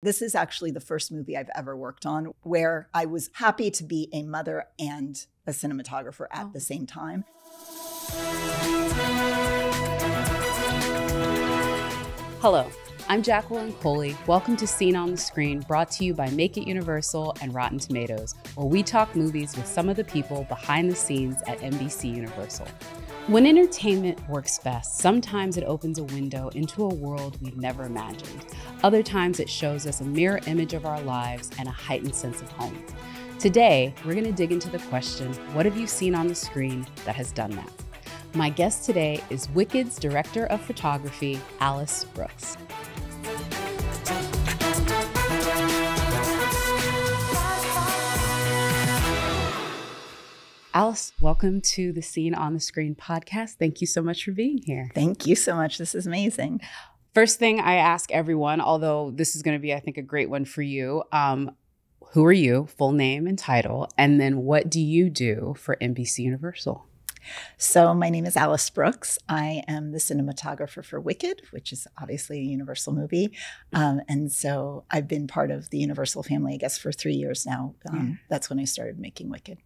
This is actually the first movie I've ever worked on where I was happy to be a mother and a cinematographer at the same time. Hello, I'm Jacqueline Coley. Welcome to Scene on the Screen, brought to you by Make It Universal and Rotten Tomatoes, where we talk movies with some of the people behind the scenes at NBC Universal. When entertainment works best, sometimes it opens a window into a world we've never imagined. Other times it shows us a mirror image of our lives and a heightened sense of home. Today, we're going to dig into the question, what have you seen on the screen that has done that? My guest today is Wicked's Director of Photography, Alice Brooks. Alice, welcome to the Scene on the Screen podcast. Thank you so much for being here. Thank you so much. This is amazing. First thing I ask everyone, although this is going to be, I think, a great one for you. Who are you? Full name and title. And then what do you do for NBC Universal? So my name is Alice Brooks. I am the cinematographer for Wicked, which is obviously a Universal movie. And so I've been part of the Universal family, I guess, for 3 years now. That's when I started making Wicked.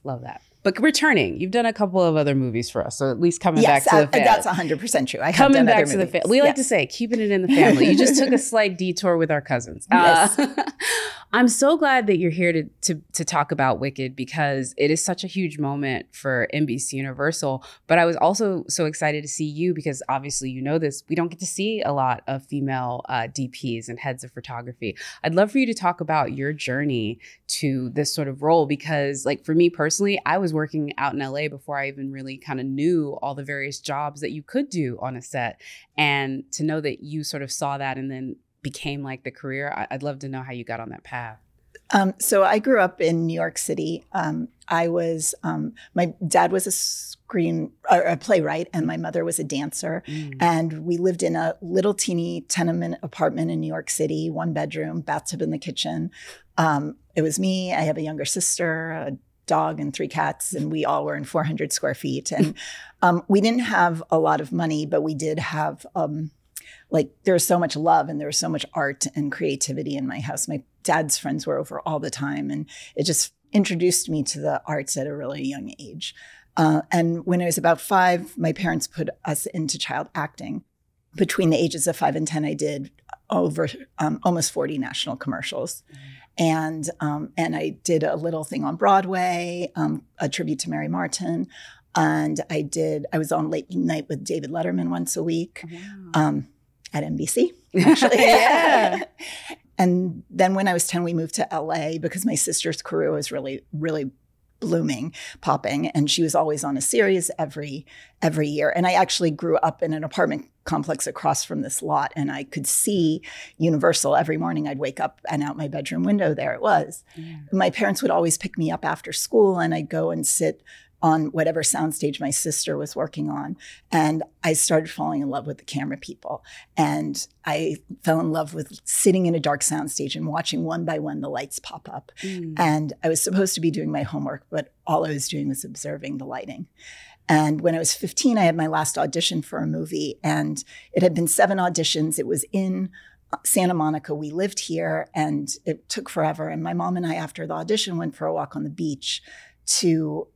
Love that. But returning, you've done a couple of other movies for us, so at least coming back to the family. That's 100% true. I have coming done back other to movies. the family. We like to say, keeping it in the family. You just took a slight detour with our cousins. Yes. I'm so glad that you're here to talk about Wicked because it is such a huge moment for NBC Universal. But I was also so excited to see you because obviously you know this. We don't get to see a lot of female DPs and heads of photography. I'd love for you to talk about your journey to this sort of role because, like, for me personally, I was working out in LA before I even really kind of knew all the various jobs that you could do on a set. And to know that you sort of saw that and then became like the career, I'd love to know how you got on that path. So I grew up in New York City. My dad was a playwright, and my mother was a dancer. And we lived in a little teeny tenement apartment in New York City, 1 bedroom, bathtub in the kitchen. It was me. I have a younger sister, a dog, and 3 cats, and we all were in 400 square feet. And we didn't have a lot of money, but we did have there was so much love and there was so much art and creativity in my house. My dad's friends were over all the time, and it just introduced me to the arts at a really young age. And when I was about 5, my parents put us into child acting. Between the ages of 5 and 10, I did over almost 40 national commercials. And I did a little thing on Broadway, a tribute to Mary Martin. And I was on Late Night with David Letterman once a week. Wow. At NBC, actually. Yeah. And then when I was 10, we moved to LA because my sister's career was really, really popping. And she was always on a series every year. And I actually grew up in an apartment complex across from this lot. And I could see Universal every morning. I'd wake up and out my bedroom window, there it was. Yeah. My parents would always pick me up after school and I'd go and sit on whatever soundstage my sister was working on. And I started falling in love with the camera people. And I fell in love with sitting in a dark soundstage and watching one by one the lights pop up. And I was supposed to be doing my homework, but all I was doing was observing the lighting. And when I was 15, I had my last audition for a movie. And it had been 7 auditions. It was in Santa Monica. We lived here and it took forever. And my mom and I, after the audition, went for a walk on the beach to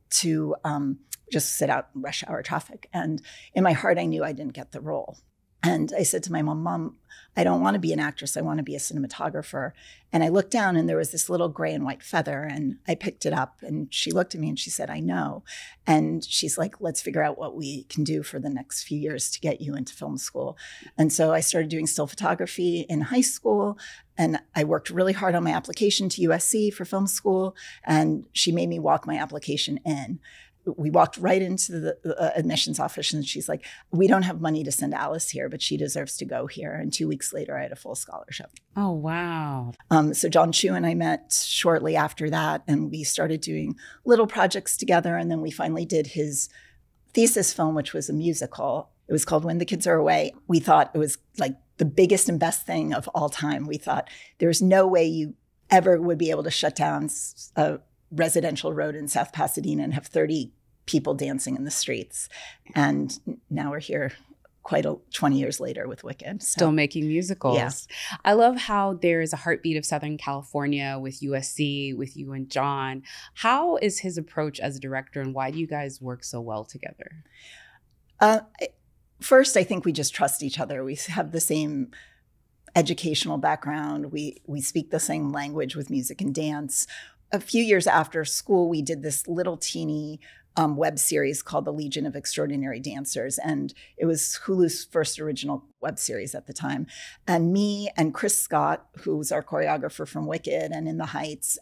just sit out in rush hour traffic. And in my heart, I knew I didn't get the role. And I said to my mom, I don't want to be an actress. I want to be a cinematographer. And I looked down and there was this little gray and white feather and I picked it up and she looked at me and she said, I know. And she's like, let's figure out what we can do for the next few years to get you into film school. And so I started doing still photography in high school. And I worked really hard on my application to USC for film school. And she made me walk my application in. We walked right into the admissions office and she's like, we don't have money to send Alice here, but she deserves to go here. And 2 weeks later, I had a full scholarship. Oh, wow. So John Chu and I met shortly after that, and we started doing little projects together. And then we finally did his thesis film, which was a musical. It was called When the Kids Are Away. We thought it was like the biggest and best thing of all time. We thought there's no way you ever would be able to shut down a residential road in South Pasadena and have 30 people dancing in the streets. And now we're here quite 20 years later with Wicked. So, still making musicals. Yeah. I love how there is a heartbeat of Southern California with USC, with you and Jon. How is his approach as a director, and why do you guys work so well together? First, I think we just trust each other. We have the same educational background. We speak the same language with music and dance. A few years after school, we did this little teeny web series called The Legion of Extraordinary Dancers. And it was Hulu's first original web series at the time. And me and Chris Scott, who was our choreographer from Wicked and In the Heights,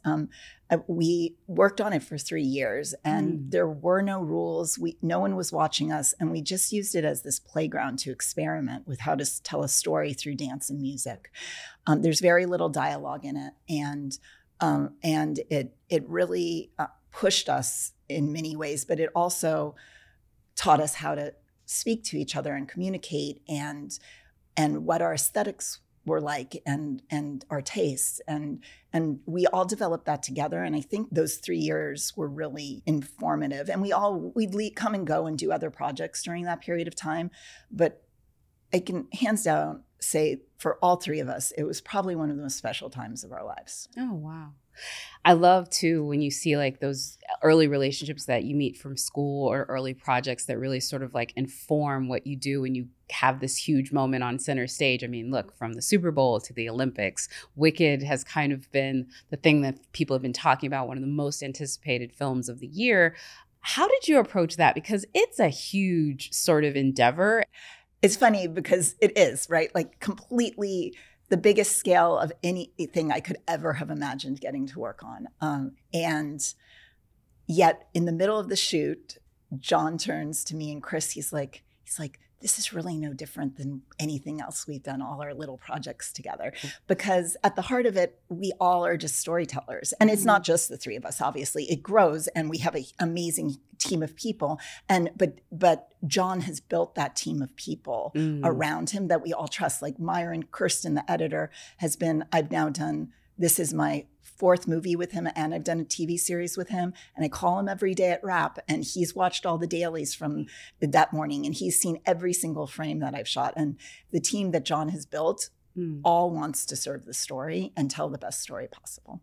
we worked on it for 3 years. And there were no rules. No one was watching us. And we just used it as this playground to experiment with how to tell a story through dance and music. There's very little dialogue in it. And it really pushed us in many ways, but it also taught us how to speak to each other and communicate, and what our aesthetics were like, and our tastes, and we all developed that together. And I think those 3 years were really informative. And we'd come and go and do other projects during that period of time, but I can hands down say for all three of us, it was probably one of the most special times of our lives. Oh, wow. I love too when you see like those early relationships that you meet from school or early projects that really sort of like inform what you do when you have this huge moment on center stage. I mean, look, from the Super Bowl to the Olympics, Wicked has kind of been the thing that people have been talking about, one of the most anticipated films of the year. How did you approach that? Because it's a huge sort of endeavor. It's funny because it is, right? Like completely the biggest scale of anything I could ever have imagined getting to work on. And yet in the middle of the shoot, Jon turns to me and Chris, he's like, this is really no different than anything else we've done, all our little projects together. Because at the heart of it, we all are just storytellers. And it's not just the three of us, obviously. It grows, and we have an amazing team of people. But Jon has built that team of people around him that we all trust. Like Myron Kirsten, the editor, this is my 4th movie with him, and I've done a TV series with him, and I call him every day at Wrap, and he's watched all the dailies from that morning, and he's seen every single frame that I've shot. And the team that Jon has built all wants to serve the story and tell the best story possible.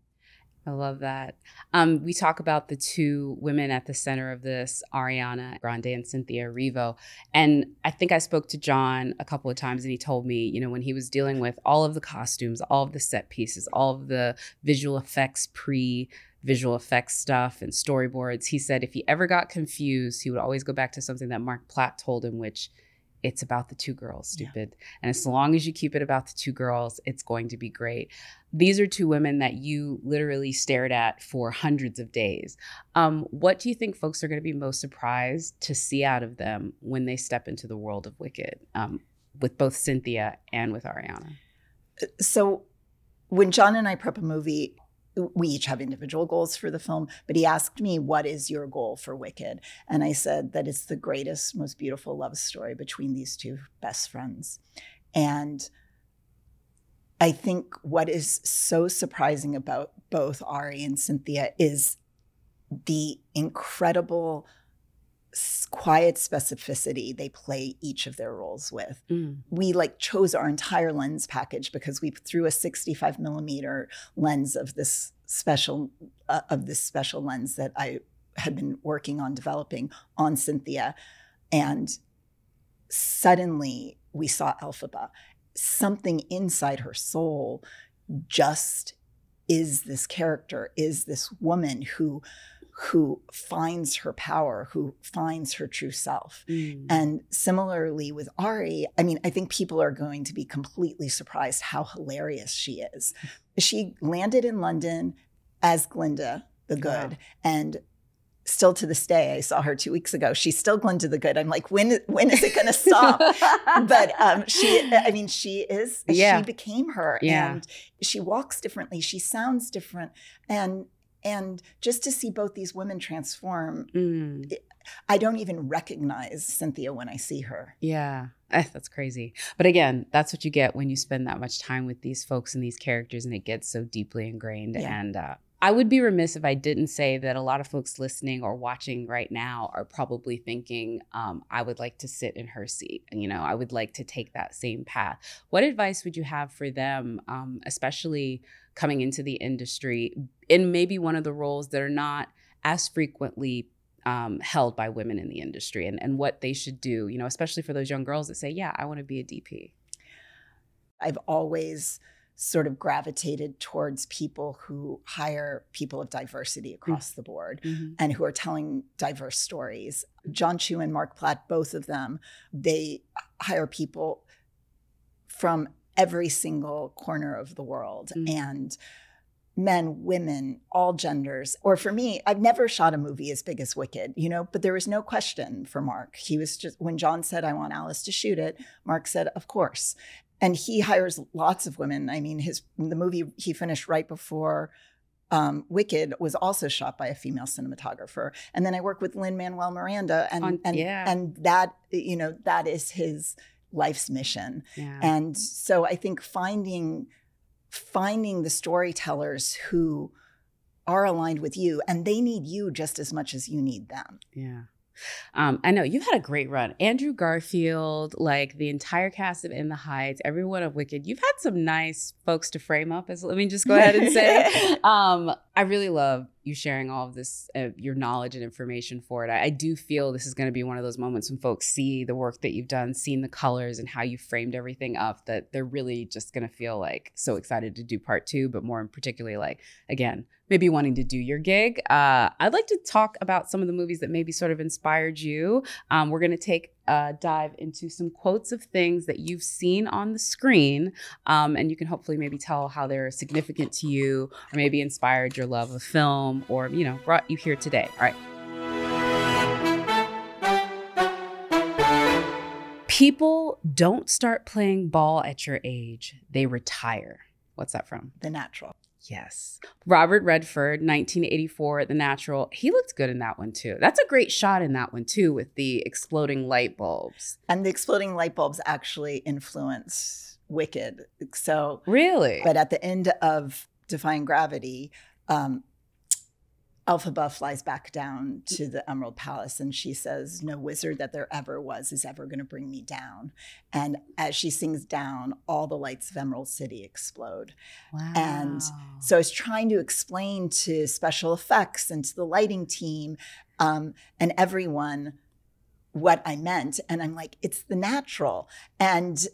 I love that. We talk about the two women at the center of this, Ariana Grande and Cynthia Erivo. And I think I spoke to Jon a couple of times, and he told me, you know, when he was dealing with all of the costumes, all of the set pieces, all of the visual effects, pre-visual effects stuff and storyboards, he said if he ever got confused, he would always go back to something that Mark Platt told him, which it's about the two girls, stupid. Yeah. And as long as you keep it about the two girls, it's going to be great. These are two women that you literally stared at for hundreds of days. What do you think folks are going to be most surprised to see out of them when they step into the world of Wicked, with both Cynthia and with Ariana? So when Jon and I prep a movie, we each have individual goals for the film, but he asked me, what is your goal for Wicked? And I said that it's the greatest, most beautiful love story between these two best friends. And I think what is so surprising about both Ari and Cynthia is the incredible quiet specificity they play each of their roles with. We chose our entire lens package because we threw a 65 millimeter lens of this special lens that I had been working on developing on Cynthia. And suddenly we saw Elphaba. Something inside her soul just is this character, is this woman who finds her power, who finds her true self. And similarly with Ari, I mean, I think people are going to be completely surprised how hilarious she is. She landed in London as Glinda the Good. And still to this day, I saw her 2 weeks ago, she's still Glinda the Good. I'm like, when is it going to stop? But she became her. Yeah. And she walks differently. She sounds different. And just to see both these women transform, I don't even recognize Cynthia when I see her. Yeah, that's crazy. But again, that's what you get when you spend that much time with these folks and these characters, and it gets so deeply ingrained. Yeah. And I would be remiss if I didn't say that a lot of folks listening or watching right now are probably thinking, I would like to sit in her seat. And, I would like to take that same path. What advice would you have for them, especially coming into the industry in maybe one of the roles that are not as frequently held by women in the industry, and what they should do, especially for those young girls that say, yeah, I want to be a DP? I've always sort of gravitated towards people who hire people of diversity across the board and who are telling diverse stories. John Chu and Mark Platt, both of them, they hire people from every single corner of the world, and men, women, all genders. Or for me, I've never shot a movie as big as Wicked, but there was no question for Mark. He was just, when John said, I want Alice to shoot it, Mark said, of course. And he hires lots of women. I mean, the movie he finished right before Wicked was also shot by a female cinematographer. And then I work with LinManuel Miranda, and that, that is his life's mission. Yeah. And so I think finding the storytellers who are aligned with you, and they need you just as much as you need them. Yeah. I know you've had a great run. Andrew Garfield, like the entire cast of In the Heights, everyone of Wicked. You've had some nice folks to frame up. Let me just go ahead and say, I really love you sharing all of this, your knowledge and information for it. I do feel this is going to be one of those moments when folks see the work that you've done, seen the colors and how you framed everything up, that they're really just going to feel like so excited to do part 2, but more particularly like, again, maybe wanting to do your gig. I'd like to talk about some of the movies that maybe sort of inspired you. We're going to take a dive into some quotes of things that you've seen on the screen, and you can hopefully maybe tell how they're significant to you or maybe inspired your love of film or, brought you here today. All right. People don't start playing ball at your age. They retire. What's that from? The Natural. Yes. Robert Redford, 1984, The Natural. He looked good in that one, too. That's a great shot in that one, too, with the exploding light bulbs. And the exploding light bulbs actually influence Wicked. So really? But at the end of Defying Gravity, Elphaba flies back down to the Emerald Palace and she says, no wizard that there ever was is ever going to bring me down. And as she sings down, all the lights of Emerald City explode. Wow. And so I was trying to explain to special effects and to the lighting team and everyone what I meant. And I'm like, it's the natural. And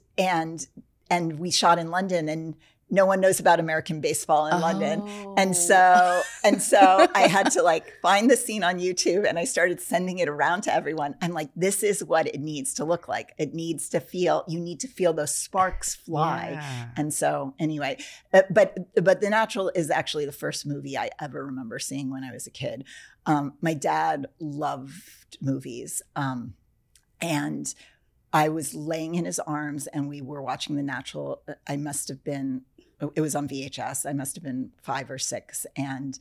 we shot in London, and no one knows about American baseball in London. And so I had to find the scene on YouTube, and I started sending it around to everyone. I'm like, this is what it needs to look like. It needs to feel, you need to feel those sparks fly. Yeah. And so anyway, but The Natural is actually the first movie I ever remember seeing when I was a kid. My dad loved movies. And I was laying in his arms and we were watching The Natural. It was on VHS. I must have been 5 or 6. And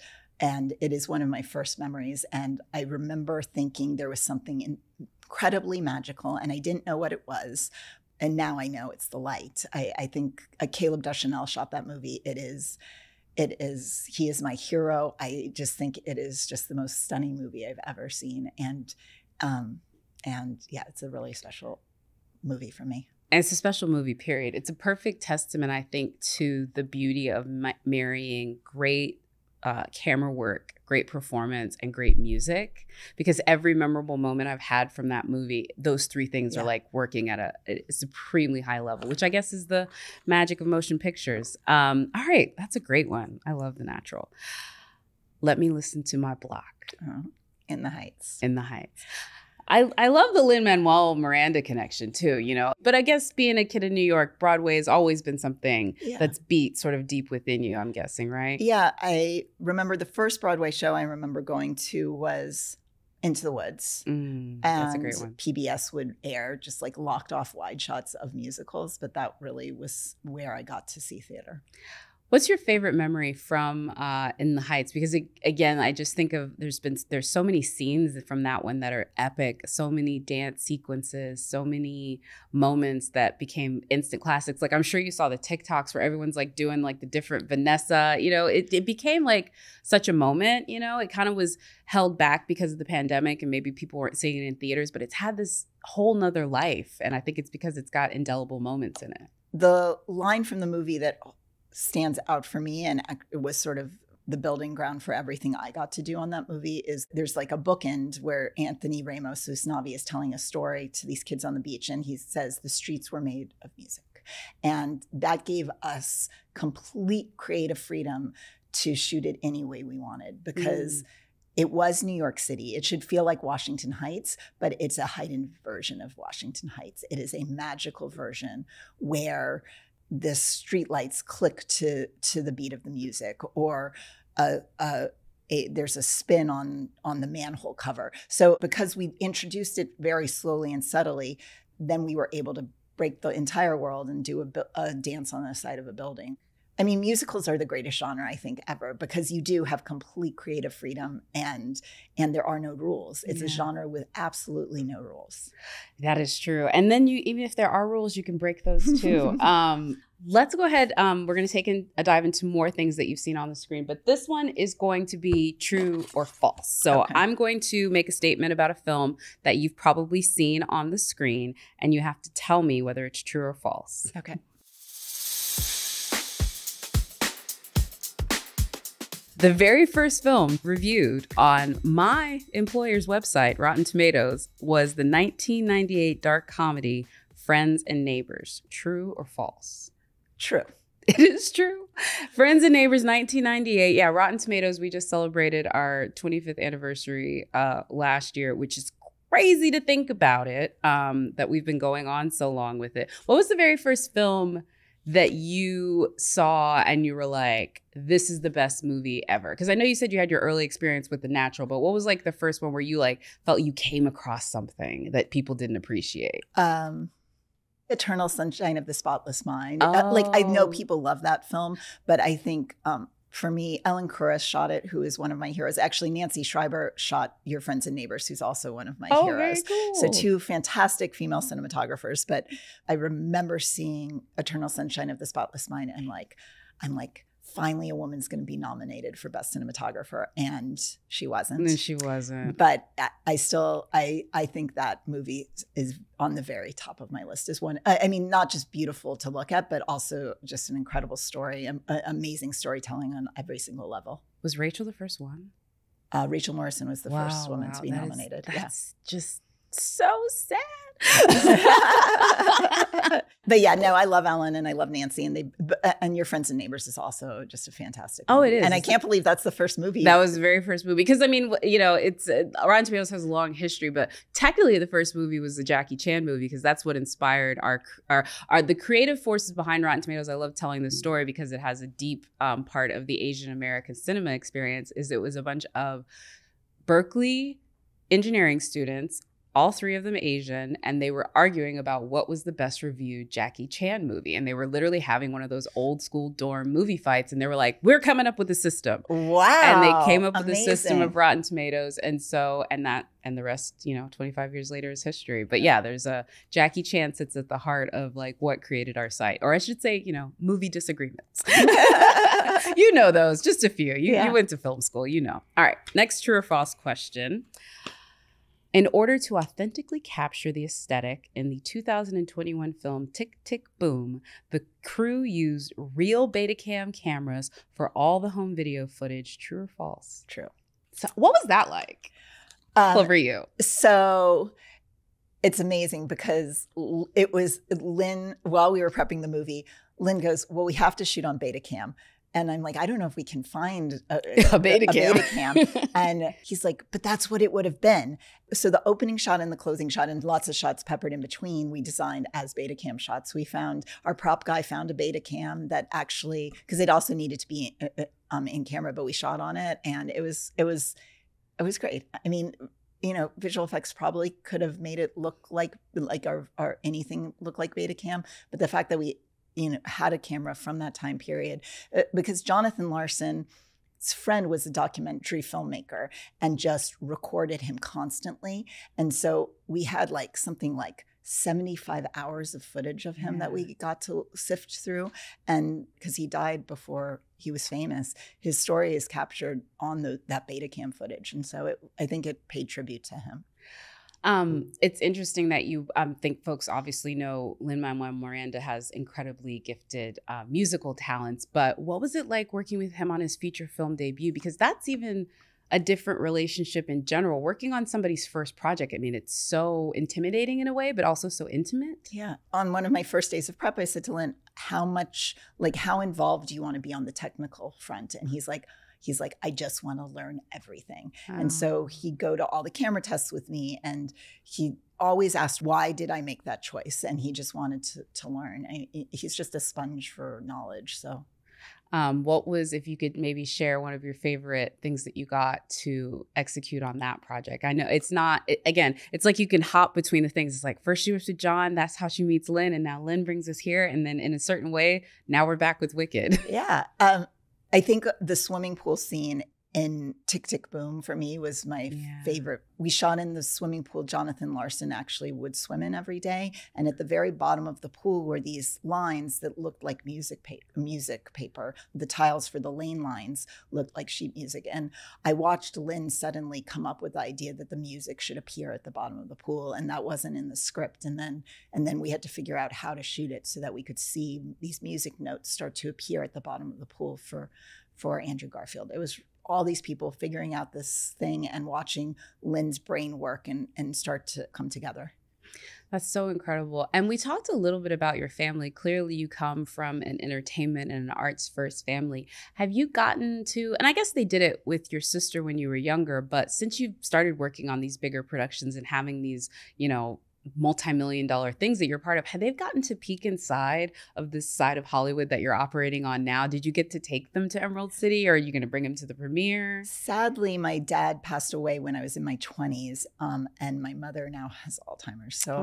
it is one of my first memories. And I remember thinking there was something incredibly magical, and I didn't know what it was. And now I know it's the light. I think Caleb Deschanel shot that movie. He is my hero. I just think it is just the most stunning movie I've ever seen. And yeah, it's a really special movie for me. And it's a special movie, period. It's a perfect testament, I think, to the beauty of marrying great camera work, great performance, and great music. Because every memorable moment I've had from that movie, those 3 things are working at a supremely high level, which I guess is the magic of motion pictures. All right, that's a great one. I love The Natural. Let me listen to my block. In the Heights. In the Heights. I love the Lin-Manuel Miranda connection too, but I guess being a kid in New York, Broadway has always been something that's beat sort of deep within you, I'm guessing, right? Yeah, I remember the first Broadway show I remember going to was Into the Woods. That's a great one. PBS would air just locked off wide shots of musicals, but that really was where I got to see theater. What's your favorite memory from In the Heights? Because again, I just think of there's so many scenes from that one that are epic, so many dance sequences, so many moments that became instant classics. Like I'm sure you saw the TikToks where everyone's like doing like the different Vanessa, you know, it became like such a moment, you know, it kind of was held back because of the pandemic and maybe people weren't seeing it in theaters, but it's had this whole nother life. And I think it's because it's got indelible moments in it. The line from the movie that stands out for me, and it was sort of the building ground for everything I got to do on that movie, is there's like a bookend where Anthony Ramos Usnavi is telling a story to these kids on the beach, and he says the streets were made of music. And that gave us complete creative freedom to shoot it any way we wanted, because it was New York City. It should feel like Washington Heights, but it's a heightened version of Washington Heights. It is a magical version where the streetlights click to the beat of the music, or there's a spin on the manhole cover. So because we introduced it very slowly and subtly, then we were able to break the entire world and do a dance on the side of a building. I mean, musicals are the greatest genre, I think, ever, because you do have complete creative freedom and there are no rules. It's a genre with absolutely no rules. That is true. And then even if there are rules, you can break those too. Let's go ahead. We're going to take a dive into more things that you've seen on the screen, but this one is going to be true or false. So okay. I'm going to make a statement about a film that you've probably seen on the screen, and you have to tell me whether it's true or false. Okay. The very first film reviewed on my employer's website, Rotten Tomatoes, was the 1998 dark comedy Friends and Neighbors. True or false? True. It is true. Friends and Neighbors, 1998. Yeah, Rotten Tomatoes, we just celebrated our 25th anniversary last year, which is crazy to think about it, that we've been going on so long with it. What was the very first film that you saw and you were like, this is the best movie ever? Because I know you said you had your early experience with The Natural, but what was like the first one where you like felt you came across something that people didn't appreciate? Eternal Sunshine of the Spotless Mind. Like, I know people love that film, but I think for me, Ellen Kuras shot it, who is one of my heroes. Actually, Nancy Schreiber shot Your Friends and Neighbors, who's also one of my heroes. Very cool. So two fantastic female cinematographers. But I remember seeing Eternal Sunshine of the Spotless Mind, and I'm like, finally a woman's going to be nominated for Best Cinematographer, and she wasn't. And she wasn't. But I think that movie is on the very top of my list as one. I mean, not just beautiful to look at, but also just an incredible story, amazing storytelling on every single level. Was Rachel the first one? Rachel Morrison was the first woman to be nominated. That's just so sad. But yeah, no, I love Ellen and I love Nancy, and Your Friends and Neighbors is also just a fantastic movie. Oh, it is. And I can't believe that's the first movie. That was the very first movie. Because I mean, you know, it's Rotten Tomatoes has a long history, but technically the first movie was the Jackie Chan movie, because that's what inspired our the creative forces behind Rotten Tomatoes. I love telling this story because it has a deep part of the Asian American cinema experience. It was a bunch of Berkeley engineering students, all three of them Asian, and they were arguing about what was the best reviewed Jackie Chan movie. And they were literally having one of those old school dorm movie fights. And they were like, we're coming up with a system. Wow. And they came up with a system of Rotten Tomatoes. And the rest, 25 years later is history. But yeah, there's Jackie Chan sits at the heart of like what created our site. Or I should say, movie disagreements. You know those, just a few. You went to film school, All right, next true or false question. In order to authentically capture the aesthetic in the 2021 film Tick, Tick, Boom, the crew used real Betacam cameras for all the home video footage. True or false? True. So what was that like for you? So it's amazing because it was Lynn, while we were prepping the movie, Lynn goes, well, we have to shoot on Betacam. And I'm like, I don't know if we can find a Betacam. And he's like, but that's what it would have been. So the opening shot and the closing shot and lots of shots peppered in between, we designed as Betacam shots. Our prop guy found a Betacam that actually, because it also needed to be in camera, but we shot on it. And it was great. I mean, visual effects probably could have made it look like our anything look like Betacam. But the fact that we had a camera from that time period, because Jonathan Larson's friend was a documentary filmmaker and just recorded him constantly. And so we had like something like 75 hours of footage of him that we got to sift through. And because he died before he was famous, his story is captured on that Betacam footage. And so I think it paid tribute to him. It's interesting that you think folks obviously know LinManuel Miranda has incredibly gifted musical talents, but what was it like working with him on his feature film debut? Because that's even a different relationship in general. Working on somebody's first project, I mean, it's so intimidating in a way, but also so intimate. Yeah. On one of my first days of prep, I said to Lin, how involved do you want to be on the technical front? And he's like, I just want to learn everything. Oh. And so he'd go to all the camera tests with me, and he always asked, why did I make that choice? And he just wanted to learn. He's just a sponge for knowledge. So what was, if you could maybe share one of your favorite things that you got to execute on that project? I know it's not, again, it's like you can hop between the things. It's like first she was with John, that's how she meets Lin, and now Lin brings us here. And then in a certain way, now we're back with Wicked. Yeah. I think the swimming pool scene in Tick, Tick, Boom for me was my favorite. We shot in the swimming pool Jonathan Larson actually would swim in every day. And at the very bottom of the pool were these lines that looked like music paper. The tiles for the lane lines looked like sheet music. And I watched Lin suddenly come up with the idea that the music should appear at the bottom of the pool. And that wasn't in the script. And then we had to figure out how to shoot it so that we could see these music notes start to appear at the bottom of the pool for Andrew Garfield. It was all these people figuring out this thing and watching Lin's brain work and start to come together. That's so incredible. And we talked a little bit about your family. Clearly, you come from an entertainment and an arts first family. Have you gotten to, and I guess they did it with your sister when you were younger, but since you've started working on these bigger productions and having these, multi-million-dollar things that you're part of, have they gotten to peek inside of this side of Hollywood that you're operating on now? Did you get to take them to Emerald City, or are you going to bring them to the premiere? Sadly, my dad passed away when I was in my 20s, and my mother now has Alzheimer's. So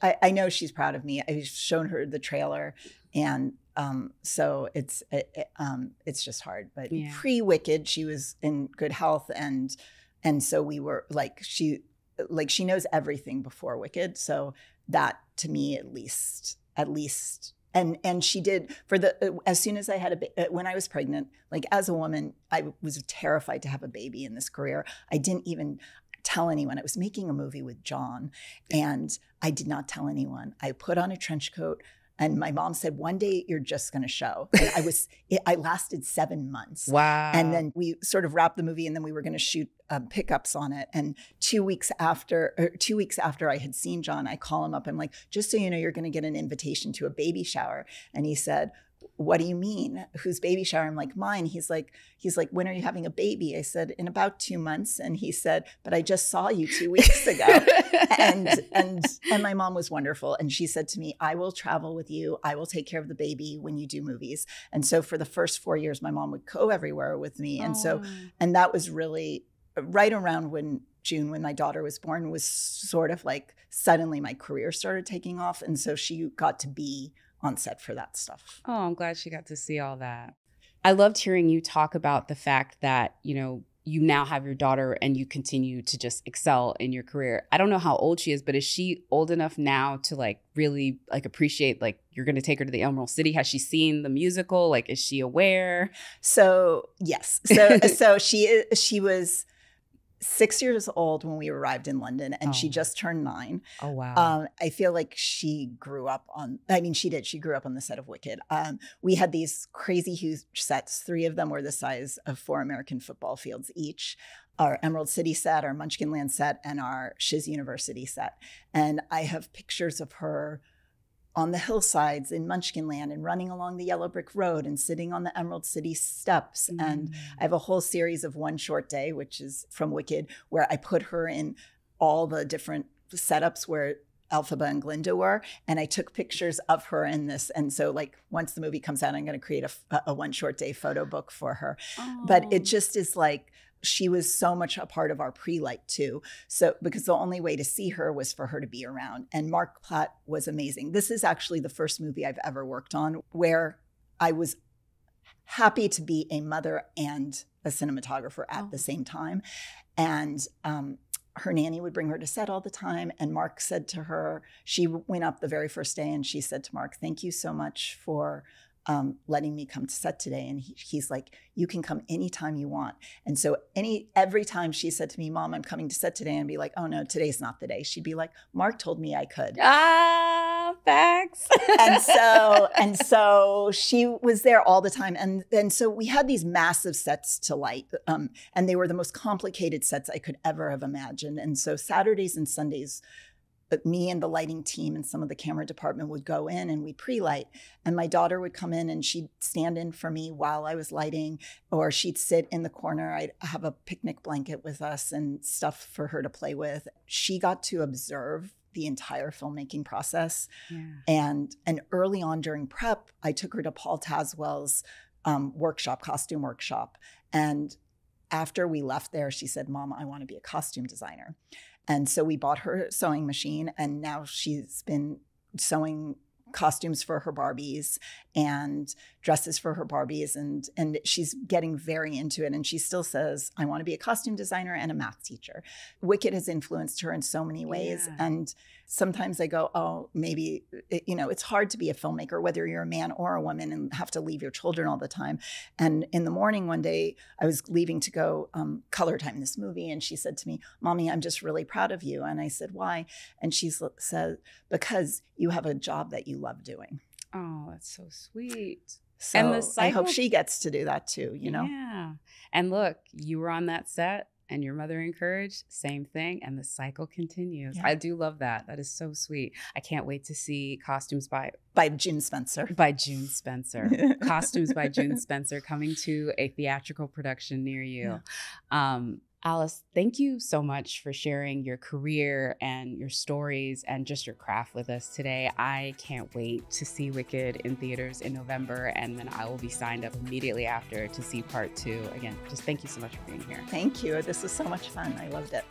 I know she's proud of me. I've shown her the trailer, and so it's just hard. But pre-Wicked, she was in good health, and so we were she knows everything before Wicked. So that, to me, at least, and she did as soon as I had when I was pregnant, as a woman, I was terrified to have a baby in this career. I didn't even tell anyone. I was making a movie with John, and I did not tell anyone. I put on a trench coat. And my mom said, one day you're just going to show. And I lasted 7 months. Wow. And then we sort of wrapped the movie, and then we were going to shoot pickups on it. And 2 weeks after I had seen John, I call him up. I'm like, just so you know, you're going to get an invitation to a baby shower. And he said, what do you mean? Whose baby shower? I'm like, mine. He's like, when are you having a baby? I said, in about 2 months. And he said, but I just saw you 2 weeks ago. and my mom was wonderful. And she said to me, I will travel with you. I will take care of the baby when you do movies. And so for the first 4 years, my mom would go everywhere with me. And and that was really right around June, when my daughter was born, was sort of like suddenly my career started taking off. And so she got to be on set for that stuff. Oh, I'm glad she got to see all that. I loved hearing you talk about the fact that, you now have your daughter and you continue to just excel in your career. I don't know how old she is, but is she old enough now to really appreciate, you're going to take her to the Emerald City? Has she seen the musical? Is she aware? So yes. So she was 6 years old when we arrived in London, and she just turned 9. Oh, wow. I feel like she grew up she grew up on the set of Wicked. We had these crazy huge sets. 3 of them were the size of 4 American football fields each. Our Emerald City set, our Munchkinland set, and our Shiz University set. And I have pictures of her on the hillsides in Munchkinland and running along the yellow brick road and sitting on the Emerald City steps. Mm. And I have a whole series of One Short Day, which is from Wicked, where I put her in all the different setups where Elphaba and Glinda were. And I took pictures of her in this. And so once the movie comes out, I'm going to create a One Short Day photo book for her. Oh. But it just is she was so much a part of our pre-light too. So because the only way to see her was for her to be around. And Mark Platt was amazing. This is actually the first movie I've ever worked on where I was happy to be a mother and a cinematographer at the same time. And her nanny would bring her to set all the time. And Mark said to her, she went up the very first day and she said to Mark, "Thank you so much for letting me come to set today." And he's like, "You can come anytime you want." And so every time she said to me, "Mom, I'm coming to set today," and be like, "Oh no, today's not the day," she'd be like, "Mark told me I could." Facts. and so she was there all the time. And so we had these massive sets to light. And they were the most complicated sets I could ever have imagined. And so Saturdays and Sundays, me and the lighting team and some of the camera department would go in and we'd pre-light. And my daughter would come in and she'd stand in for me while I was lighting, or she'd sit in the corner. I'd have a picnic blanket with us and stuff for her to play with. She got to observe the entire filmmaking process. Yeah. And early on during prep, I took her to Paul Taswell's costume workshop. And after we left there, she said, "Mom, I want to be a costume designer." And so we bought her a sewing machine, and now she's been sewing costumes for her Barbies and dresses for her Barbies. And she's getting very into it. And she still says, "I want to be a costume designer and a math teacher." Wicked has influenced her in so many ways. Yeah. And sometimes I go, oh, maybe, it's hard to be a filmmaker, whether you're a man or a woman, and have to leave your children all the time. And in the morning one day, I was leaving to go color time this movie. And she said to me, "Mommy, I'm just really proud of you." And I said, "Why?" And she said, "Because you have a job that you love doing." Oh, that's so sweet. So And the cycle, I hope she gets to do that too, Yeah. And look, you were on that set and your mother encouraged, same thing. And the cycle continues. Yeah. I do love that. That is so sweet. I can't wait to see Costumes by June Spencer. June Spencer. Costumes by June Spencer coming to a theatrical production near you. Yeah. Alice, thank you so much for sharing your career and your stories and just your craft with us today. I can't wait to see Wicked in theaters in November, and then I will be signed up immediately after to see part 2. Again, just thank you so much for being here. Thank you. This was so much fun. I loved it.